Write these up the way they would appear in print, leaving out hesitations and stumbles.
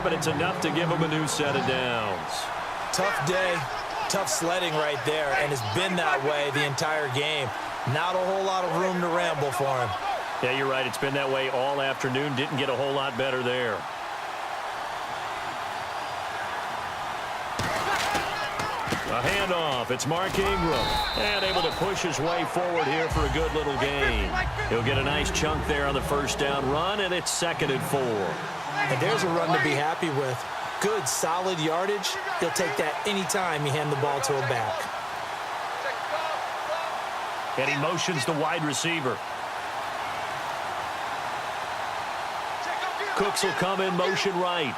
but it's enough to give him a new set of downs. Tough day, tough sledding right there, and it's been that way the entire game. Not a whole lot of room to ramble for him. Yeah, you're right. It's been that way all afternoon. Didn't get a whole lot better there. A handoff. It's Mark Ingram. And able to push his way forward here for a good little gain. He'll get a nice chunk there on the first down run, and it's 2nd and 4. And there's a run to be happy with. Good, solid yardage. He'll take that anytime you hand the ball to a back. And he motions the wide receiver. Cooks will come in motion right.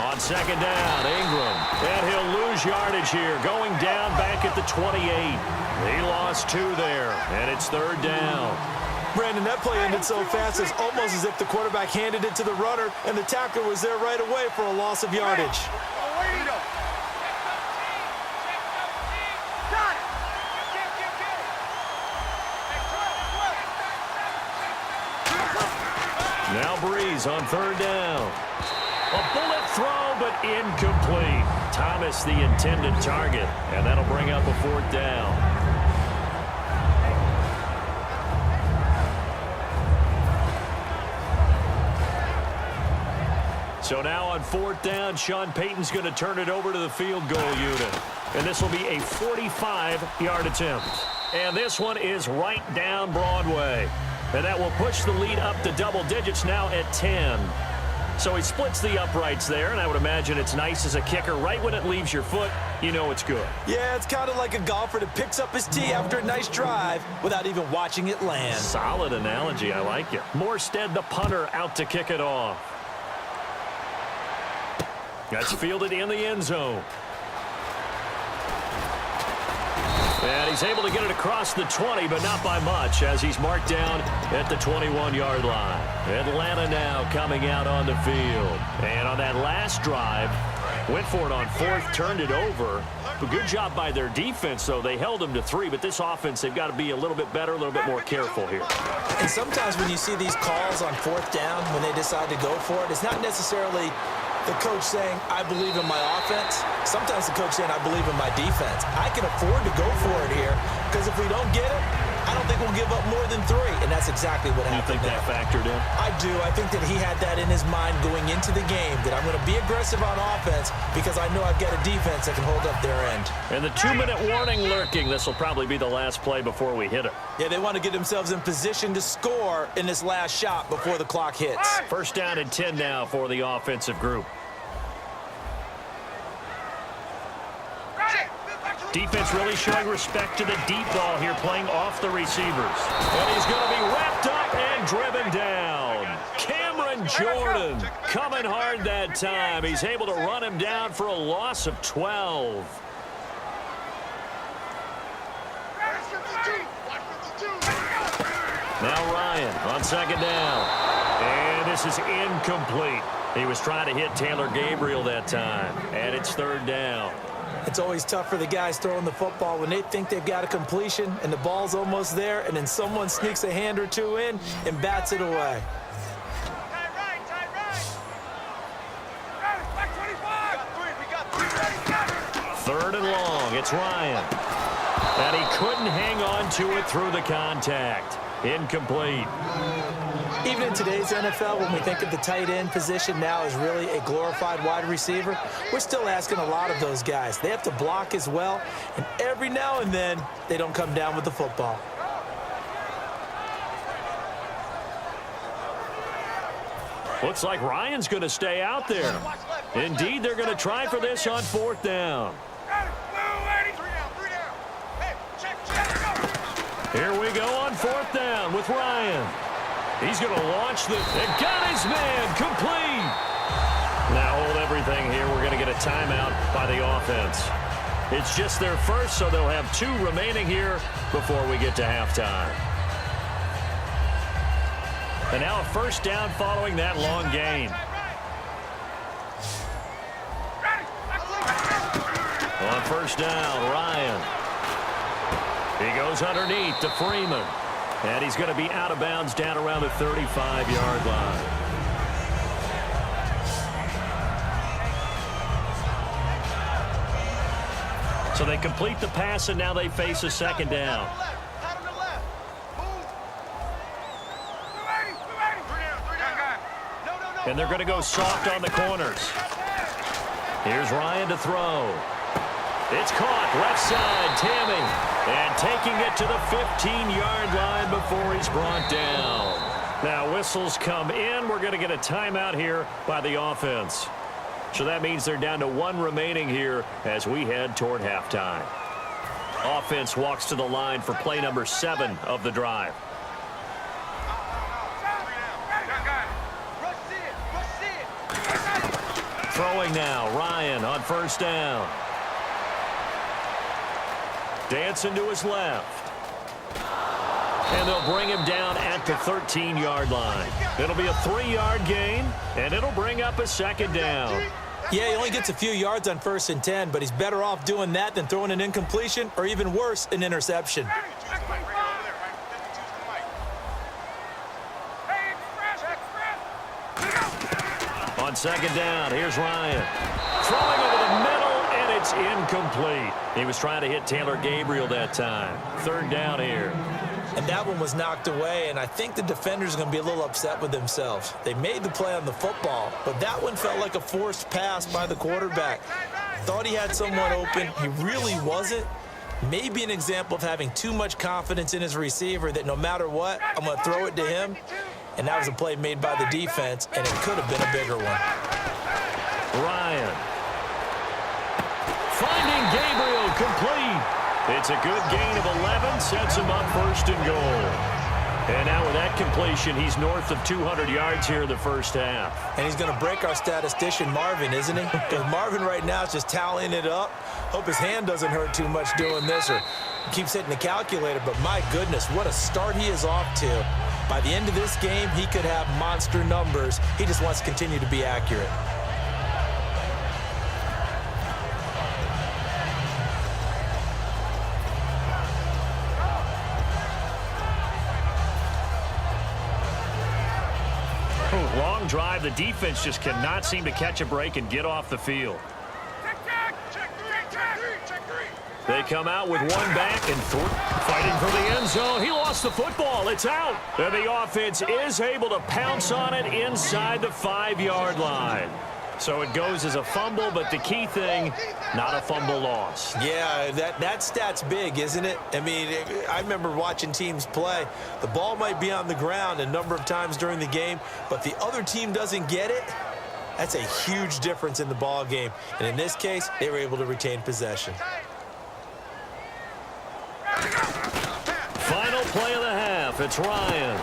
On 2nd down, Ingram. And he'll lose yardage here. Going down back at the 28. He lost 2 there. And it's 3rd down. Brandon, that play ended so fast, it's almost as if the quarterback handed it to the runner, and the tackler was there right away for a loss of yardage. Now Breeze on 3rd down. A bullet throw, but incomplete. Thomas, the intended target, and that'll bring up a 4th down. So now on 4th down, Sean Payton's going to turn it over to the field goal unit. And this will be a 45-yard attempt. And this one is right down Broadway. And that will push the lead up to double digits now at 10. So he splits the uprights there, and I would imagine it's nice as a kicker. Right when it leaves your foot, you know it's good. Yeah, it's kind of like a golfer that picks up his tee after a nice drive without even watching it land. Solid analogy. I like it. Morstead, the punter, out to kick it off. That's fielded in the end zone. And he's able to get it across the 20, but not by much, as he's marked down at the 21-yard line. Atlanta now coming out on the field. And on that last drive, went for it on 4th, turned it over. A good job by their defense, though. They held them to 3, but this offense, they've got to be a little bit better, a little bit more careful here. And sometimes when you see these calls on 4th down, when they decide to go for it, it's not necessarily the coach saying, I believe in my offense. Sometimes the coach saying, I believe in my defense. I can afford to go for it here because if we don't get it, I don't think we'll give up more than 3. And that's exactly what happened. You think that factored in? I do. I think that he had that in his mind going into the game, that I'm going to be aggressive on offense because I know I've got a defense that can hold up their end. And the 2-minute warning lurking. This will probably be the last play before we hit it. Yeah, they want to get themselves in position to score in this last shot before the clock hits. 1st down and 10 now for the offensive group. Defense really showing respect to the deep ball here, playing off the receivers. And he's going to be wrapped up and driven down. Cameron Jordan coming hard that time. He's able to run him down for a loss of 12. Now Ryan on 2nd down. And this is incomplete. He was trying to hit Taylor Gabriel that time. And it's 3rd down. It's always tough for the guys throwing the football when they think they've got a completion and the ball's almost there, and then someone sneaks a hand or 2 in and bats it away. Third and long. It's Ryan. And he couldn't hang on to it through the contact. Incomplete. Even in today's NFL, when we think of the tight end position now as really a glorified wide receiver, we're still asking a lot of those guys. They have to block as well, and every now and then, they don't come down with the football. Looks like Ryan's going to stay out there. Indeed, they're going to try for this on 4th down. Here we go on 4th down with Ryan. He's going to launch the... And got his man complete. Now hold everything here. We're going to get a timeout by the offense. It's just their first, so they'll have 2 remaining here before we get to halftime. And now a 1st down following that long gain. On 1st down, Ryan. He goes underneath to Freeman. And he's going to be out of bounds down around the 35-yard line. So they complete the pass, and now they face a second down. And they're going to go soft on the corners. Here's Ryan to throw. It's caught left side, Tammy. And taking it to the 15-yard line before he's brought down. Now whistles come in. We're going to get a timeout here by the offense. So that means they're down to one remaining here as we head toward halftime. Offense walks to the line for play number 7 of the drive. Throwing now, Ryan on first down. Dancing to his left. And they'll bring him down at the 13-yard line. It'll be a 3-yard gain, and it'll bring up a second down. Yeah, he only gets a few yards on 1st and 10, but he's better off doing that than throwing an incompletion or even worse, an interception. On second down, here's Ryan. Throwing over the middle, and it's incomplete. He was trying to hit Taylor Gabriel that time. 3rd down here. And that one was knocked away, and I think the defenders are going to be a little upset with themselves. They made the play on the football, but that one felt like a forced pass by the quarterback. Thought he had someone open. He really wasn't. Maybe an example of having too much confidence in his receiver that no matter what, I'm going to throw it to him. And that was a play made by the defense, and it could have been a bigger one. Ryan. Finding Gabriel complete. It's a good gain of 11, sets him up 1st and goal. And now with that completion, he's north of 200 yards here in the first half. And he's going to break our statistician, Marvin, isn't he? Because Marvin right now is just tallying it up. Hope his hand doesn't hurt too much doing this or keeps hitting the calculator. But my goodness, what a start he is off to. By the end of this game, he could have monster numbers. He just wants to continue to be accurate. Long drive. The defense just cannot seem to catch a break and get off the field. They come out with one back and fighting for the end zone. He lost the football. It's out. And the offense is able to pounce on it inside the 5-yard line. So it goes as a fumble, but the key thing, not a fumble loss. Yeah, that stat's big, isn't it? I mean, I remember watching teams play. The ball might be on the ground a number of times during the game, but the other team doesn't get it. That's a huge difference in the ball game. And in this case, they were able to retain possession. Final play of the half. It's Ryan.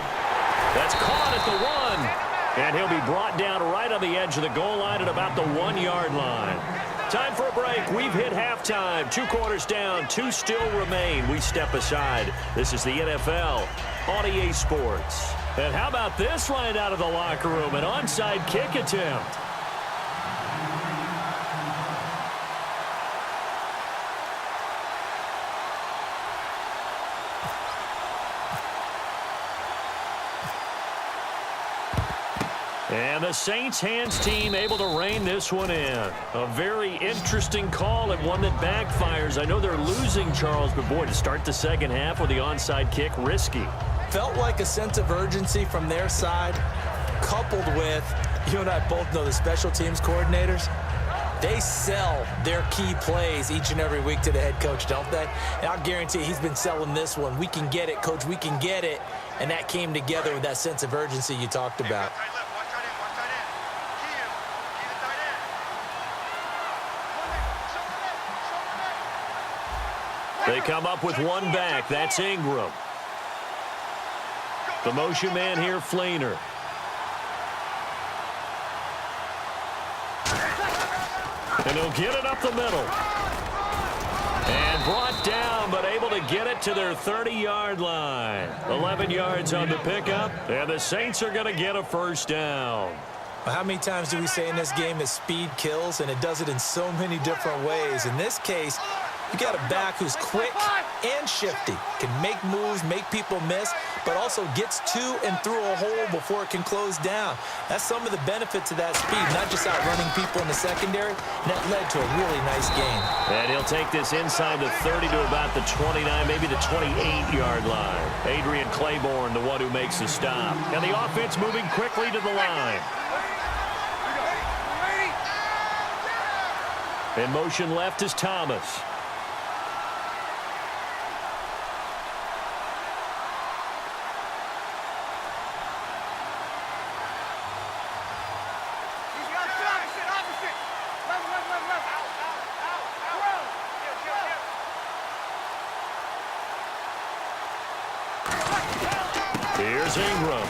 That's caught at the 1. And he'll be brought down right on the edge of the goal line at about the 1-yard line. Time for a break. We've hit halftime. 2 quarters down. 2 still remain. We step aside. This is the NFL on EA Sports. And how about this right out of the locker room? An onside kick attempt. And the Saints hands team able to rein this one in. A very interesting call and one that backfires. I know they're losing, Charles, but boy, to start the second half with the onside kick, risky. Felt like a sense of urgency from their side, coupled with, you and I both know the special teams coordinators. They sell their key plays each and every week to the head coach, don't they? And I'll guarantee he's been selling this one. We can get it, coach, we can get it. And that came together with that sense of urgency you talked about. They come up with one back. That's Ingram. The motion man here, Fleener. And he'll get it up the middle. And brought down, but able to get it to their 30-yard line. 11 yards on the pickup, and the Saints are going to get a first down. How many times do we say in this game that speed kills, and it does it in so many different ways? In this case, You got a back who's quick and shifty, can make moves, make people miss, but also gets to and through a hole before it can close down. That's some of the benefits of that speed, not just outrunning people in the secondary, and that led to a really nice game. And he'll take this inside the 30 to about the 29, maybe the 28-yard line. Adrian Claiborne, the one who makes the stop. And the offense moving quickly to the line. In motion left is Thomas. Here's Ingram.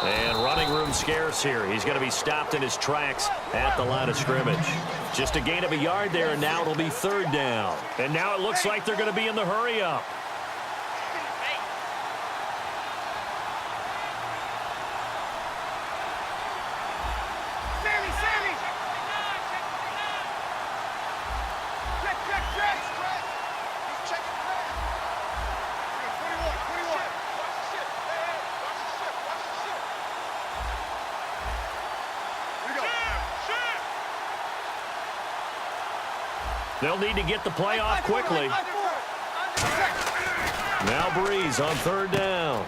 And running room scarce here. He's going to be stopped in his tracks at the line of scrimmage. Just a gain of a yard there, and now it'll be third down. And now it looks like they're going to be in the hurry-up. They'll need to get the play off quickly. Now Breeze on third down.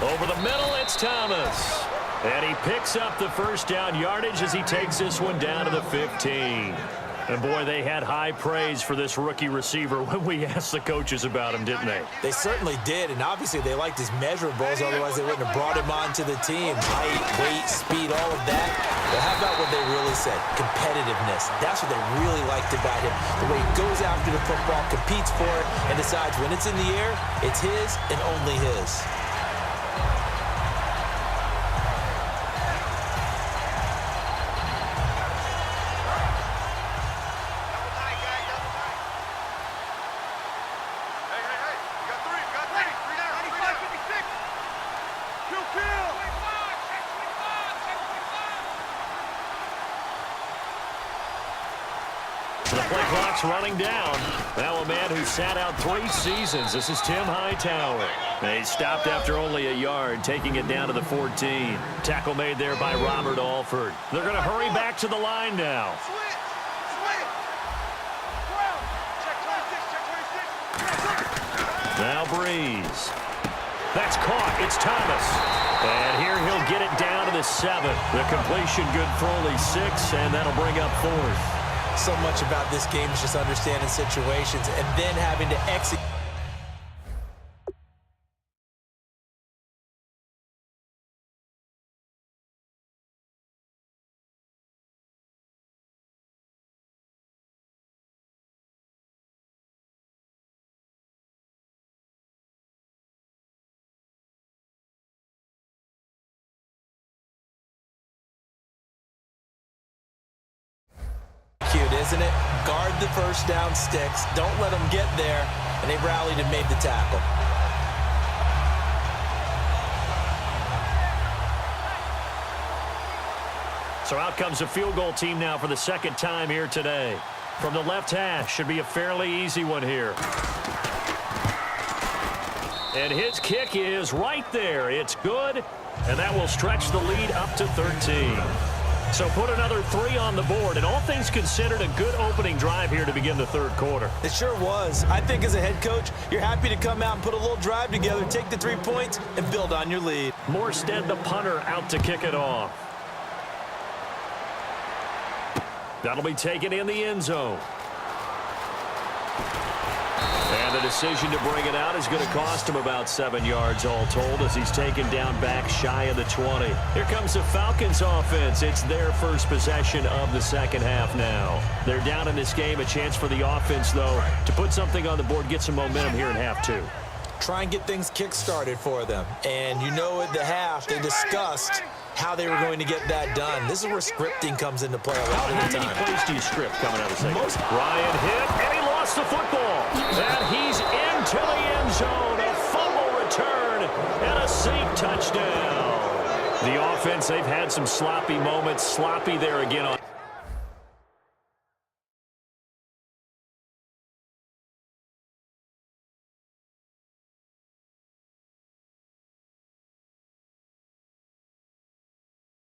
Over the middle, it's Thomas. And he picks up the first down yardage as he takes this one down to the 15. And, boy, they had high praise for this rookie receiver when we asked the coaches about him, didn't they? They certainly did, and obviously they liked his measurables, otherwise they wouldn't have brought him onto the team. Height, weight, speed, all of that. But how about what they really said? Competitiveness. That's what they really liked about him. The way he goes after the football, competes for it, and decides when it's in the air, it's his and only his. The play clock's running down. Now a man who sat out 3 seasons. This is Tim Hightower. And he stopped after only a yard, taking it down to the 14. Tackle made there by Robert Alford. They're going to hurry back to the line now. Now Breeze. That's caught. It's Thomas. And here he'll get it down to the 7. The completion good for only 6, and that'll bring up 4th. So much about this game is just understanding situations and then having to execute. Isn't it? Guard the first down sticks. Don't let them get there. And they rallied and made the tackle. So out comes a field goal team now for the second time here today. From the left hash, should be a fairly easy one here. And his kick is right there. It's good, and that will stretch the lead up to 13. So put another 3 on the board, and all things considered, a good opening drive here to begin the third quarter. It sure was. I think as a head coach, you're happy to come out and put a little drive together, take the 3 points, and build on your lead. Morstead, the punter, out to kick it off. That'll be taken in the end zone. And the decision to bring it out is going to cost him about 7 yards all told as he's taken down back shy of the 20. Here comes the Falcons offense. It's their first possession of the second half now. They're down in this game. A chance for the offense, though, to put something on the board, get some momentum here in half 2. Try and get things kick-started for them. And you know at the half they discussed how they were going to get that done. This is where scripting comes into play a lot of the time. How many plays do you script coming out of the second? Ryan hit, and he lost the football. And he's into the end zone. A fumble return and a safe touchdown. The offense, they've had some sloppy moments. Sloppy there again on